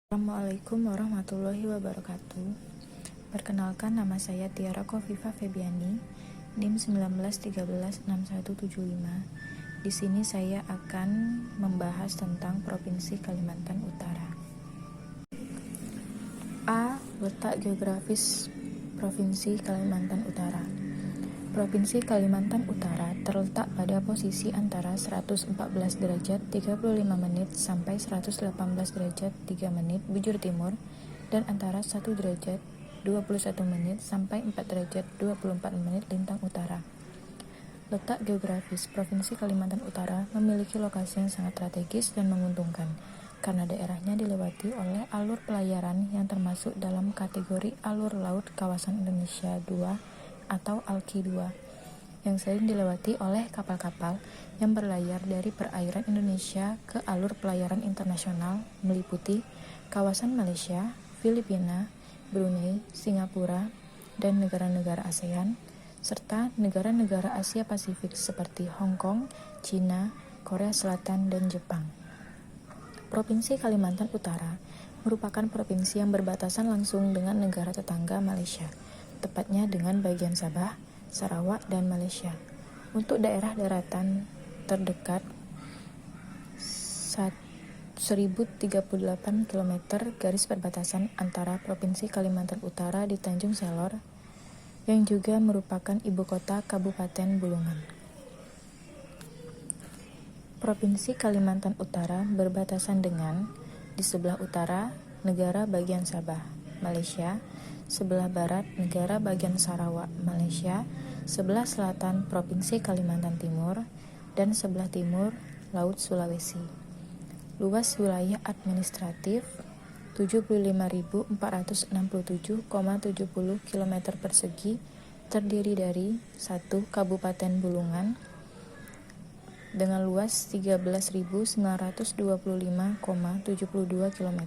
Assalamualaikum warahmatullahi wabarakatuh. Perkenalkan, nama saya Tiara Kofifa Febiani, NIM 19136175. Di sini saya akan membahas tentang Provinsi Kalimantan Utara. A. Letak geografis Provinsi Kalimantan Utara. Provinsi Kalimantan Utara terletak pada posisi antara 114 derajat 35 menit sampai 118 derajat 3 menit bujur timur dan antara 1 derajat 21 menit sampai 4 derajat 24 menit lintang utara. Letak geografis Provinsi Kalimantan Utara memiliki lokasi yang sangat strategis dan menguntungkan karena daerahnya dilewati oleh alur pelayaran yang termasuk dalam kategori alur laut kawasan Indonesia II atau ALKI 2 yang sering dilewati oleh kapal-kapal yang berlayar dari perairan Indonesia ke alur pelayaran internasional meliputi kawasan Malaysia, Filipina, Brunei, Singapura, dan negara-negara ASEAN, serta negara-negara Asia Pasifik seperti Hong Kong, China, Korea Selatan, dan Jepang. Provinsi Kalimantan Utara merupakan provinsi yang berbatasan langsung dengan negara tetangga Malaysia, tepatnya dengan bagian Sabah, Sarawak, dan Malaysia. Untuk daerah daratan terdekat 1038 km garis perbatasan antara Provinsi Kalimantan Utara di Tanjung Selor, yang juga merupakan ibu kota Kabupaten Bulungan. Provinsi Kalimantan Utara berbatasan dengan di sebelah utara negara bagian Sabah, Malaysia, sebelah barat negara bagian Sarawak, Malaysia, sebelah selatan Provinsi Kalimantan Timur, dan sebelah timur Laut Sulawesi. Luas wilayah administratif 75.467,70 km persegi terdiri dari 1. Kabupaten Bulungan dengan luas 13.925,72 km.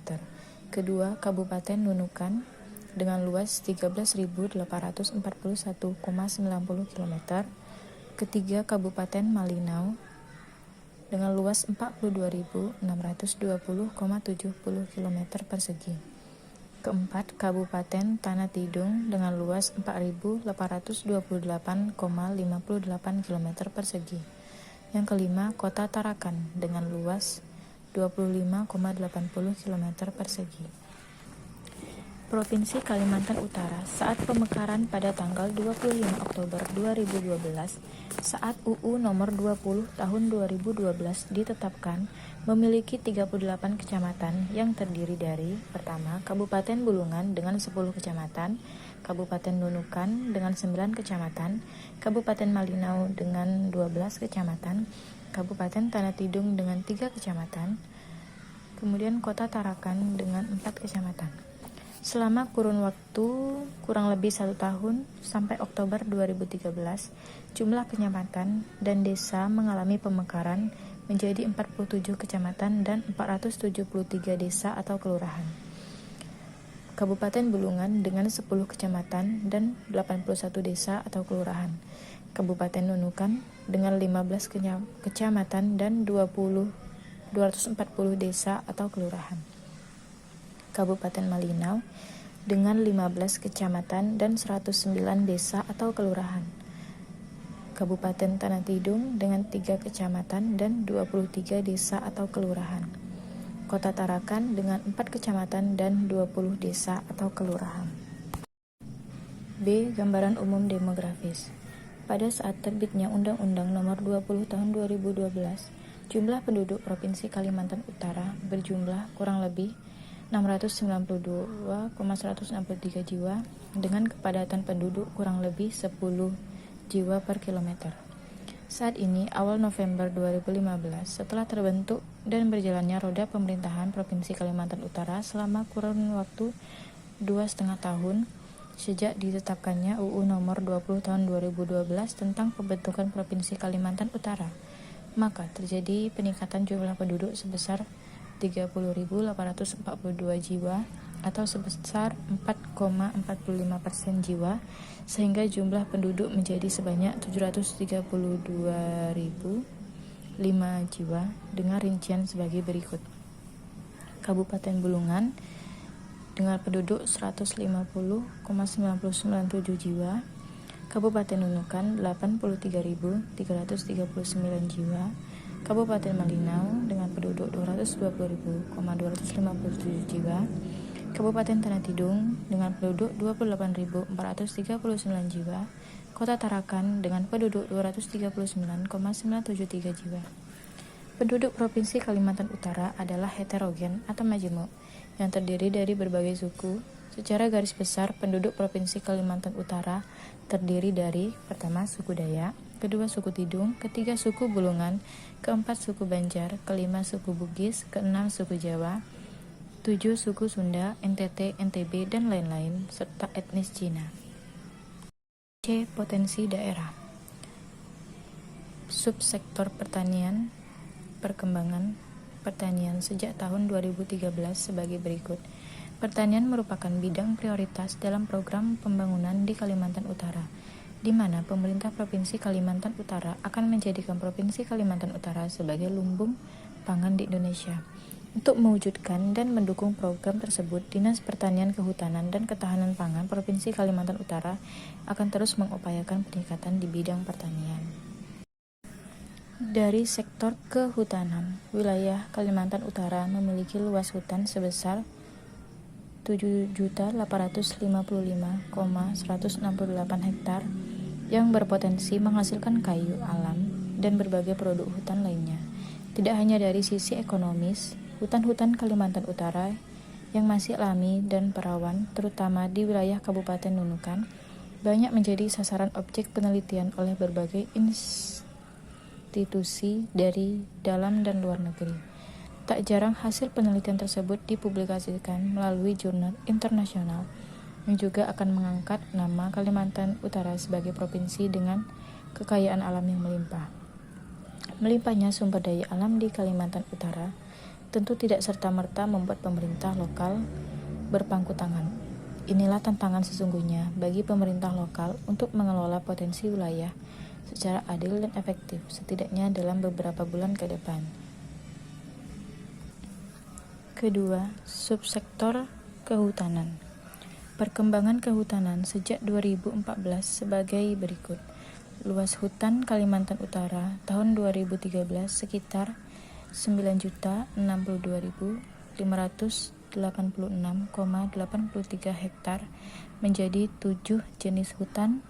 Kedua, Kabupaten Nunukan dengan luas 13.841,90 km. Ketiga, Kabupaten Malinau dengan luas 42.620,70 km persegi. Keempat, Kabupaten Tanah Tidung dengan luas 4.828,58 km persegi. Yang kelima, Kota Tarakan dengan luas 25,80 km persegi. Provinsi Kalimantan Utara saat pemekaran pada tanggal 25 Oktober 2012 saat UU nomor 20 tahun 2012 ditetapkan memiliki 38 kecamatan yang terdiri dari pertama, Kabupaten Bulungan dengan 10 kecamatan, Kabupaten Nunukan dengan 9 kecamatan, Kabupaten Malinau dengan 12 kecamatan, Kabupaten Tanah Tidung dengan 3 kecamatan, kemudian Kota Tarakan dengan 4 kecamatan. Selama kurun waktu kurang lebih 1 tahun sampai Oktober 2013, jumlah kecamatan dan desa mengalami pemekaran menjadi 47 kecamatan dan 473 desa atau kelurahan. Kabupaten Bulungan dengan 10 kecamatan dan 81 desa atau kelurahan. Kabupaten Nunukan dengan 15 kecamatan dan 240 desa atau kelurahan. Kabupaten Malinau dengan 15 kecamatan dan 109 desa atau kelurahan. Kabupaten Tanah Tidung dengan 3 kecamatan dan 23 desa atau kelurahan. Kota Tarakan dengan 4 kecamatan dan 20 desa atau kelurahan. B. Gambaran umum demografis. Pada saat terbitnya Undang-Undang Nomor 20 Tahun 2012, jumlah penduduk Provinsi Kalimantan Utara berjumlah kurang lebih 692,163 jiwa dengan kepadatan penduduk kurang lebih 10 jiwa per kilometer. Saat ini, awal November 2015, setelah terbentuk dan berjalannya roda pemerintahan Provinsi Kalimantan Utara selama kurun waktu 2,5 tahun, sejak ditetapkannya UU Nomor 20 Tahun 2012 tentang pembentukan Provinsi Kalimantan Utara, maka terjadi peningkatan jumlah penduduk sebesar 30.842 jiwa atau sebesar 4,45% jiwa, sehingga jumlah penduduk menjadi sebanyak 732.005 jiwa dengan rincian sebagai berikut. Kabupaten Bulungan dengan penduduk 150,997 jiwa, Kabupaten Nunukan 83.339 jiwa, Kabupaten Malinau dengan penduduk 220.257 jiwa, Kabupaten Tanah Tidung dengan penduduk 28.439 jiwa, Kota Tarakan dengan penduduk 239,973 jiwa. Penduduk Provinsi Kalimantan Utara adalah heterogen atau majemuk yang terdiri dari berbagai suku. Secara garis besar, penduduk Provinsi Kalimantan Utara terdiri dari pertama suku Dayak, kedua suku Tidung, ketiga suku Bulungan, keempat suku Banjar, kelima suku Bugis, keenam suku Jawa, 7 suku Sunda, NTT, NTB, dan lain-lain, serta etnis Cina. C. Potensi daerah. Subsektor pertanian. Perkembangan pertanian sejak tahun 2013 sebagai berikut. Pertanian merupakan bidang prioritas dalam program pembangunan di Kalimantan Utara, di mana pemerintah Provinsi Kalimantan Utara akan menjadikan Provinsi Kalimantan Utara sebagai lumbung pangan di Indonesia. Untuk mewujudkan dan mendukung program tersebut, Dinas Pertanian, Kehutanan, dan Ketahanan Pangan Provinsi Kalimantan Utara akan terus mengupayakan peningkatan di bidang pertanian. Dari sektor kehutanan, wilayah Kalimantan Utara memiliki luas hutan sebesar 7.855,168 hektar yang berpotensi menghasilkan kayu alam dan berbagai produk hutan lainnya. Tidak hanya dari sisi ekonomis, hutan-hutan Kalimantan Utara yang masih alami dan perawan, terutama di wilayah Kabupaten Nunukan, banyak menjadi sasaran objek penelitian oleh berbagai institusi dari dalam dan luar negeri. Tak jarang hasil penelitian tersebut dipublikasikan melalui jurnal internasional yang juga akan mengangkat nama Kalimantan Utara sebagai provinsi dengan kekayaan alam yang melimpah. Melimpahnya sumber daya alam di Kalimantan Utara tentu tidak serta-merta membuat pemerintah lokal berpangku tangan. Inilah tantangan sesungguhnya bagi pemerintah lokal untuk mengelola potensi wilayah secara adil dan efektif, setidaknya dalam beberapa bulan ke depan. Kedua, subsektor kehutanan. Perkembangan kehutanan sejak 2014 sebagai berikut. Luas hutan Kalimantan Utara tahun 2013 sekitar 9.602.586,83 hektar menjadi 7 jenis hutan,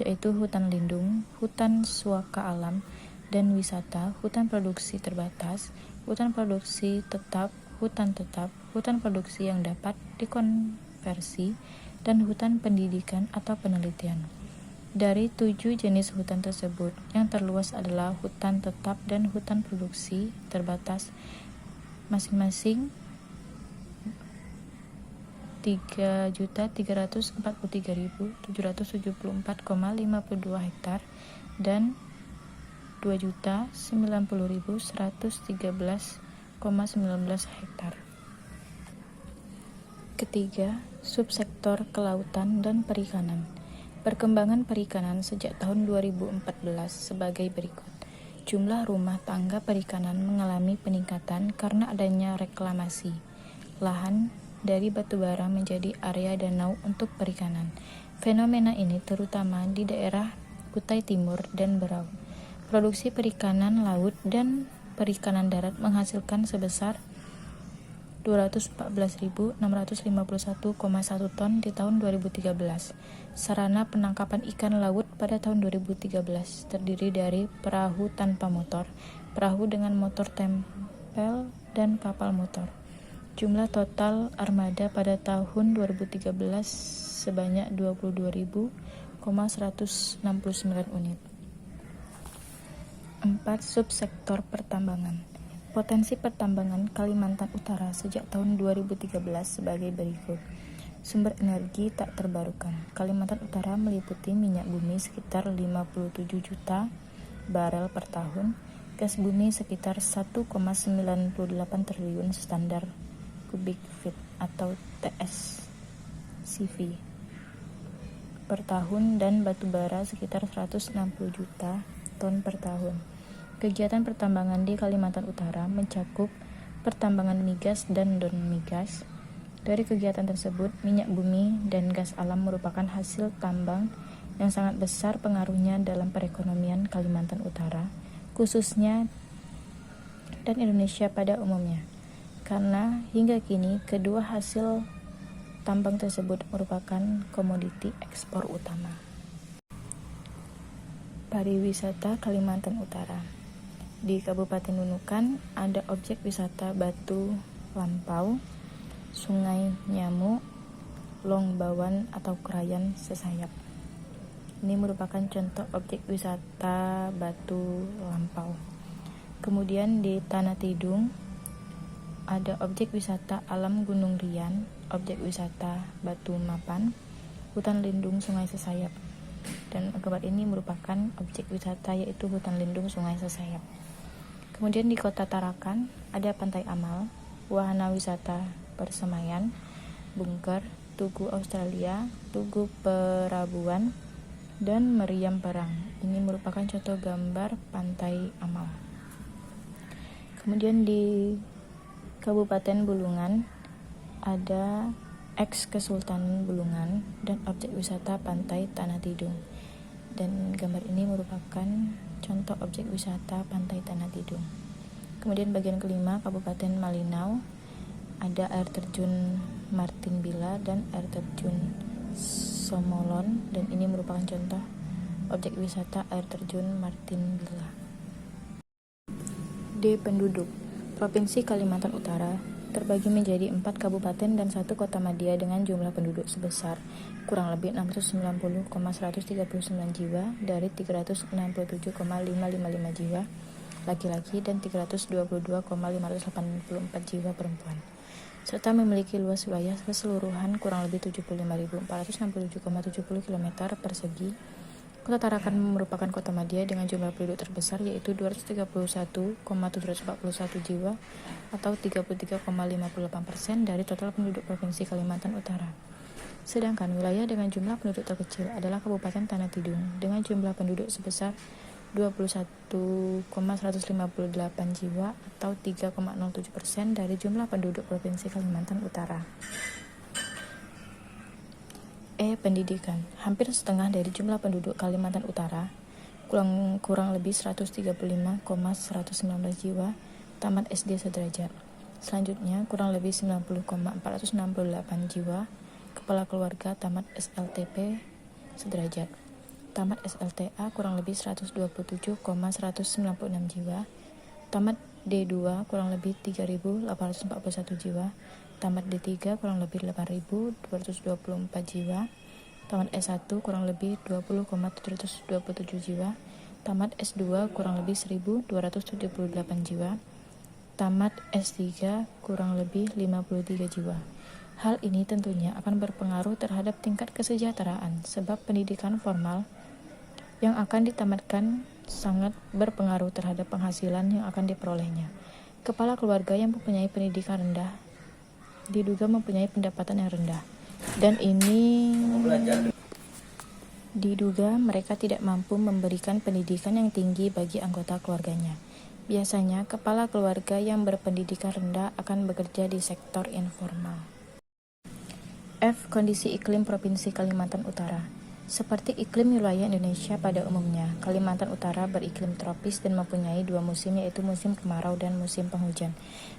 yaitu hutan lindung, hutan suaka alam dan wisata, hutan produksi terbatas, hutan produksi tetap, hutan produksi yang dapat dikonversi, dan hutan pendidikan atau penelitian. Dari 7 jenis hutan tersebut, yang terluas adalah hutan tetap dan hutan produksi terbatas, masing-masing 3.343.774,52 hektar dan 2.090.113,19 hektar. Ketiga, subsektor kelautan dan perikanan. Perkembangan perikanan sejak tahun 2014 sebagai berikut. Jumlah rumah tangga perikanan mengalami peningkatan karena adanya reklamasi lahan dari batubara menjadi area danau untuk perikanan. Fenomena ini terutama di daerah Kutai Timur dan Berau. Produksi perikanan laut dan perikanan darat menghasilkan sebesar 214.651,1 ton di tahun 2013. Sarana penangkapan ikan laut pada tahun 2013 terdiri dari perahu tanpa motor, perahu dengan motor tempel, dan kapal motor. Jumlah total armada pada tahun 2013 sebanyak 22.169 unit. 4. Subsektor pertambangan. Potensi pertambangan Kalimantan Utara sejak tahun 2013 sebagai berikut. Sumber energi tak terbarukan. Kalimantan Utara meliputi minyak bumi sekitar 57 juta barel per tahun, gas bumi sekitar 1,98 triliun standar kubik feet atau TSCV per tahun, dan batu bara sekitar 160 juta ton per tahun. Kegiatan pertambangan di Kalimantan Utara mencakup pertambangan migas dan non-migas. Dari kegiatan tersebut, minyak bumi dan gas alam merupakan hasil tambang yang sangat besar pengaruhnya dalam perekonomian Kalimantan Utara, khususnya dan Indonesia pada umumnya. Karena hingga kini kedua hasil tambang tersebut merupakan komoditi ekspor utama. Pariwisata Kalimantan Utara. Di Kabupaten Nunukan ada objek wisata Batu Lampau, Sungai Nyamuk, Longbawan atau Krayan Sesayap. Ini merupakan contoh objek wisata Batu Lampau. Kemudian di Tanah Tidung ada objek wisata Alam Gunung Rian, objek wisata Batu Mapan, hutan lindung Sungai Sesayap. Dan gambar ini merupakan objek wisata yaitu hutan lindung Sungai Sesayap. Kemudian di Kota Tarakan ada Pantai Amal, wahana wisata Persemayan, Bunker, Tugu Australia, Tugu Perabuan, dan Meriam Perang. Ini merupakan contoh gambar Pantai Amal. Kemudian di Kabupaten Bulungan ada Kesultanan Bulungan dan objek wisata Pantai Tanah Tidung. Dan gambar ini merupakan contoh objek wisata Pantai Tanah Tidung. Kemudian bagian kelima, Kabupaten Malinau, ada air terjun Martin Bila dan air terjun Somolon, dan ini merupakan contoh objek wisata air terjun Martin Bila. D. Penduduk. Provinsi Kalimantan Utara terbagi menjadi 4 kabupaten dan 1 kota madya dengan jumlah penduduk sebesar kurang lebih 690,139 jiwa dari 367,555 jiwa laki-laki dan 322,584 jiwa perempuan, serta memiliki luas wilayah keseluruhan kurang lebih 75.467,70 km persegi. Kota Tarakan merupakan kota madya dengan jumlah penduduk terbesar yaitu 231,741 jiwa atau 33,58% dari total penduduk Provinsi Kalimantan Utara. Sedangkan wilayah dengan jumlah penduduk terkecil adalah Kabupaten Tanah Tidung dengan jumlah penduduk sebesar 21,158 jiwa atau 3,07% dari jumlah penduduk Provinsi Kalimantan Utara. Pendidikan. Hampir setengah dari jumlah penduduk Kalimantan Utara, kurang lebih 135,119 jiwa, tamat SD sederajat. Selanjutnya, kurang lebih 90,468 jiwa, kepala keluarga tamat SLTP sederajat. Tamat SLTA kurang lebih 127,196 jiwa, tamat D2 kurang lebih 3.841 jiwa, tamat D3 kurang lebih 8.224 jiwa, tamat S1 kurang lebih 20,727 jiwa, tamat S2 kurang lebih 1.278 jiwa, tamat S3 kurang lebih 53 jiwa. Hal ini tentunya akan berpengaruh terhadap tingkat kesejahteraan sebab pendidikan formal yang akan ditamatkan sangat berpengaruh terhadap penghasilan yang akan diperolehnya. Kepala keluarga yang mempunyai pendidikan rendah diduga mempunyai pendapatan yang rendah, dan ini diduga mereka tidak mampu memberikan pendidikan yang tinggi bagi anggota keluarganya. Biasanya, kepala keluarga yang berpendidikan rendah akan bekerja di sektor informal. F. Kondisi iklim Provinsi Kalimantan Utara. Seperti iklim wilayah Indonesia pada umumnya, Kalimantan Utara beriklim tropis dan mempunyai 2 musim yaitu musim kemarau dan musim penghujan.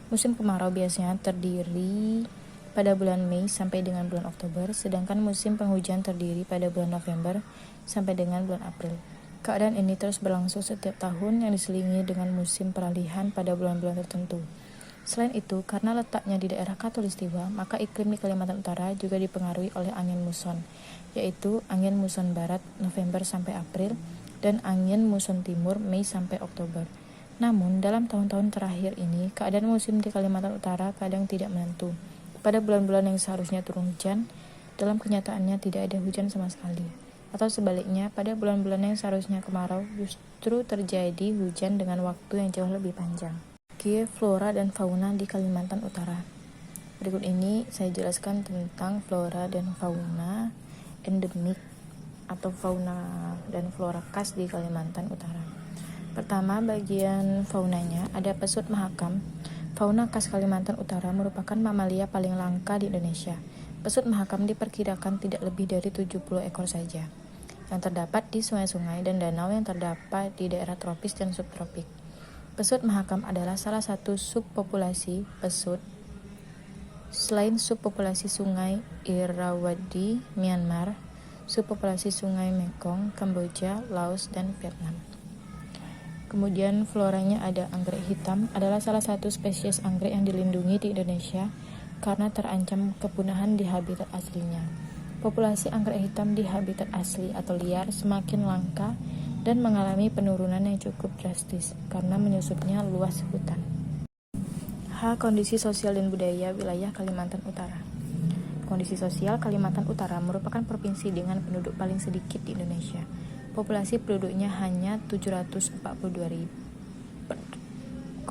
Musim kemarau biasanya terdiri pada bulan Mei sampai dengan bulan Oktober, sedangkan musim penghujan terdiri pada bulan November sampai dengan bulan April. Keadaan ini terus berlangsung setiap tahun yang diselingi dengan musim peralihan pada bulan-bulan tertentu. Selain itu, karena letaknya di daerah Khatulistiwa, maka iklim di Kalimantan Utara juga dipengaruhi oleh angin muson, yaitu angin muson barat November sampai April dan angin muson timur Mei sampai Oktober. Namun, dalam tahun-tahun terakhir ini, keadaan musim di Kalimantan Utara kadang tidak menentu. Pada bulan-bulan yang seharusnya turun hujan, dalam kenyataannya tidak ada hujan sama sekali. Atau sebaliknya, pada bulan-bulan yang seharusnya kemarau, justru terjadi hujan dengan waktu yang jauh lebih panjang. Flora dan fauna di Kalimantan Utara. Berikut ini saya jelaskan tentang flora dan fauna endemik atau fauna dan flora khas di Kalimantan Utara. Pertama, bagian faunanya ada pesut mahakam. Fauna khas Kalimantan Utara merupakan mamalia paling langka di Indonesia. Pesut mahakam diperkirakan tidak lebih dari 70 ekor saja, yang terdapat di sungai-sungai dan danau yang terdapat di daerah tropis dan subtropik. Pesut mahakam adalah salah satu subpopulasi pesut selain subpopulasi sungai Irrawaddy, Myanmar, subpopulasi sungai Mekong, Kamboja, Laos, dan Vietnam. Kemudian floranya ada anggrek hitam, adalah salah satu spesies anggrek yang dilindungi di Indonesia karena terancam kepunahan di habitat aslinya. Populasi anggrek hitam di habitat asli atau liar semakin langka dan mengalami penurunan yang cukup drastis karena menyusutnya luas hutan. Kondisi sosial dan budaya wilayah Kalimantan Utara. Kondisi sosial Kalimantan Utara merupakan provinsi dengan penduduk paling sedikit di Indonesia. Populasi penduduknya hanya 742.045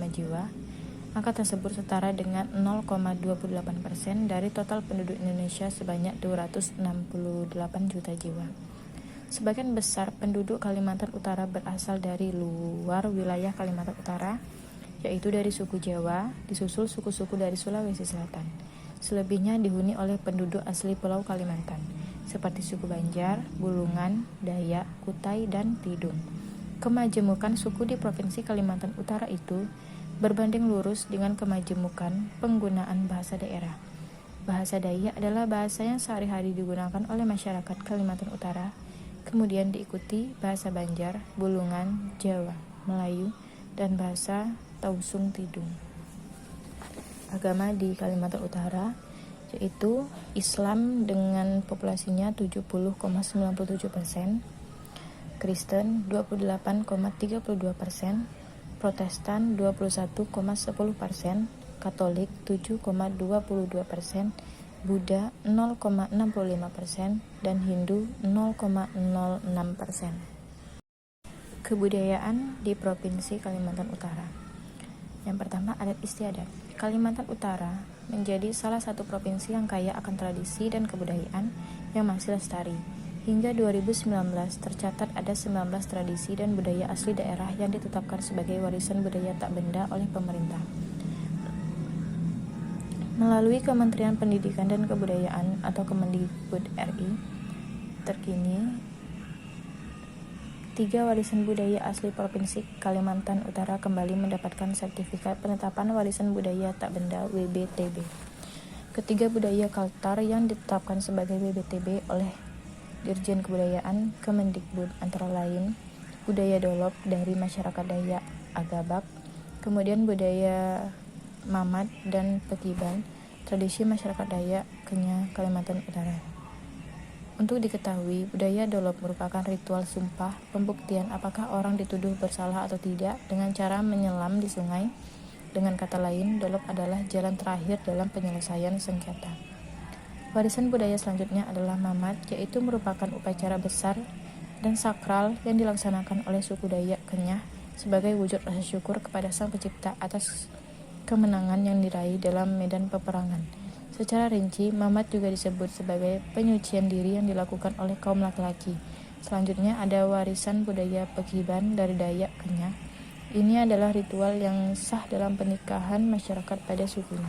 jiwa. Angka tersebut setara dengan 0,28% dari total penduduk Indonesia sebanyak 268 juta jiwa. Sebagian besar penduduk Kalimantan Utara berasal dari luar wilayah Kalimantan Utara, yaitu dari suku Jawa, disusul suku-suku dari Sulawesi Selatan. Selebihnya dihuni oleh penduduk asli Pulau Kalimantan, seperti suku Banjar, Bulungan, Dayak, Kutai, dan Tidung. Kemajemukan suku di Provinsi Kalimantan Utara itu berbanding lurus dengan kemajemukan penggunaan bahasa daerah. Bahasa Dayak adalah bahasa yang sehari-hari digunakan oleh masyarakat Kalimantan Utara, kemudian diikuti bahasa Banjar, Bulungan, Jawa, Melayu, dan bahasa Tausung Tidung. Agama di Kalimantan Utara yaitu Islam dengan populasinya 70,97%, Kristen 28,32%, Protestan 21,10%, Katolik 7,22%, Buddha 0,65%, dan Hindu 0,06%. Kebudayaan di Provinsi Kalimantan Utara. Yang pertama, adat istiadat. Kalimantan Utara menjadi salah satu provinsi yang kaya akan tradisi dan kebudayaan yang masih lestari. Hingga 2019 tercatat ada 19 tradisi dan budaya asli daerah yang ditetapkan sebagai warisan budaya tak benda oleh pemerintah. Melalui Kementerian Pendidikan dan Kebudayaan atau Kemendikbud RI, terkini 3 warisan budaya asli Provinsi Kalimantan Utara kembali mendapatkan sertifikat penetapan warisan budaya tak benda WBTB. Ketiga budaya Kaltar yang ditetapkan sebagai WBTB oleh Dirjen Kebudayaan Kemendikbud antara lain budaya Dolop dari masyarakat Dayak Agabak, kemudian budaya Mamat dan Pekiban, tradisi masyarakat Dayak Kenyah Kalimantan Utara. Untuk diketahui, budaya Dolop merupakan ritual sumpah pembuktian apakah orang dituduh bersalah atau tidak dengan cara menyelam di sungai. Dengan kata lain, Dolop adalah jalan terakhir dalam penyelesaian sengketa. Warisan budaya selanjutnya adalah Mamat, yaitu merupakan upacara besar dan sakral yang dilaksanakan oleh suku Dayak Kenyah sebagai wujud rasa syukur kepada Sang Pencipta atas kemenangan yang diraih dalam medan peperangan. Secara rinci, Mamat juga disebut sebagai penyucian diri yang dilakukan oleh kaum laki-laki. Selanjutnya ada warisan budaya Pekiban dari Dayak Kenyah. Ini adalah ritual yang sah dalam pernikahan masyarakat pada sukunya.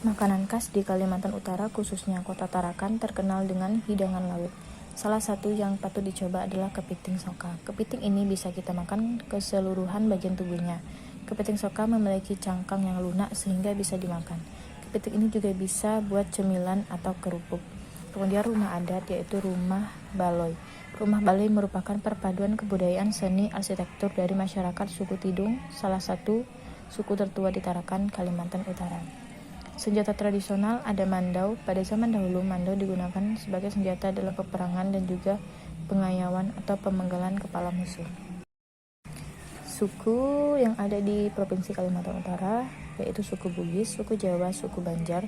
Makanan khas di Kalimantan Utara, khususnya Kota Tarakan, terkenal dengan hidangan laut. Salah satu yang patut dicoba adalah kepiting soka. Kepiting ini bisa kita makan keseluruhan bagian tubuhnya. Kepiting soka memiliki cangkang yang lunak sehingga bisa dimakan. Kepiting ini juga bisa buat cemilan atau kerupuk. Kemudian rumah adat yaitu rumah Baloy. Rumah Baloy merupakan perpaduan kebudayaan seni arsitektur dari masyarakat suku Tidung, salah satu suku tertua di Tarakan, Kalimantan Utara. Senjata tradisional ada mandau. Pada zaman dahulu, mandau digunakan sebagai senjata dalam peperangan dan juga pengayauan atau pemenggalan kepala musuh. Suku yang ada di Provinsi Kalimantan Utara yaitu suku Bugis, suku Jawa, suku Banjar,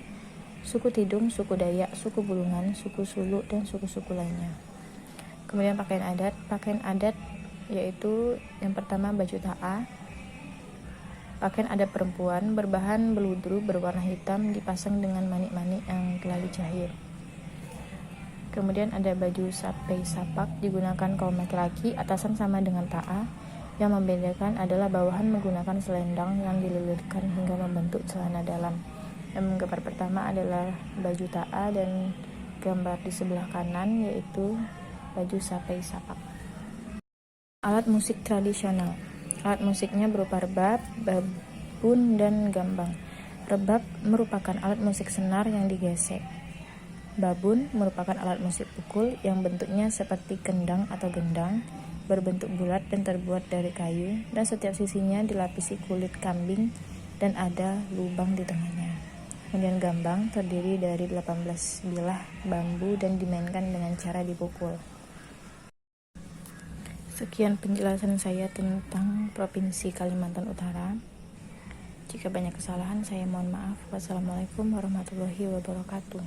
suku Tidung, suku Dayak, suku Bulungan, suku Sulu, dan suku-suku lainnya. Kemudian pakaian adat yaitu yang pertama baju ta'a. Pakaian adat perempuan berbahan beludru berwarna hitam dipasang dengan manik-manik yang telah dijahit. Kemudian ada baju sapai sapak digunakan kaum laki-laki, atasan sama dengan ta'a. Yang membedakan adalah bawahan menggunakan selendang yang dililitkan hingga membentuk celana dalam. Gambar pertama adalah baju ta'a dan gambar di sebelah kanan yaitu baju sapai sapak. Alat musik tradisional. Alat musiknya berupa rebab, babun, dan gambang. Rebab merupakan alat musik senar yang digesek. Babun merupakan alat musik pukul yang bentuknya seperti kendang atau gendang, berbentuk bulat dan terbuat dari kayu, dan setiap sisinya dilapisi kulit kambing dan ada lubang di tengahnya. Kemudian gambang terdiri dari 18 bilah bambu dan dimainkan dengan cara dipukul. Sekian penjelasan saya tentang Provinsi Kalimantan Utara. Jika banyak kesalahan, saya mohon maaf. Wassalamualaikum warahmatullahi wabarakatuh.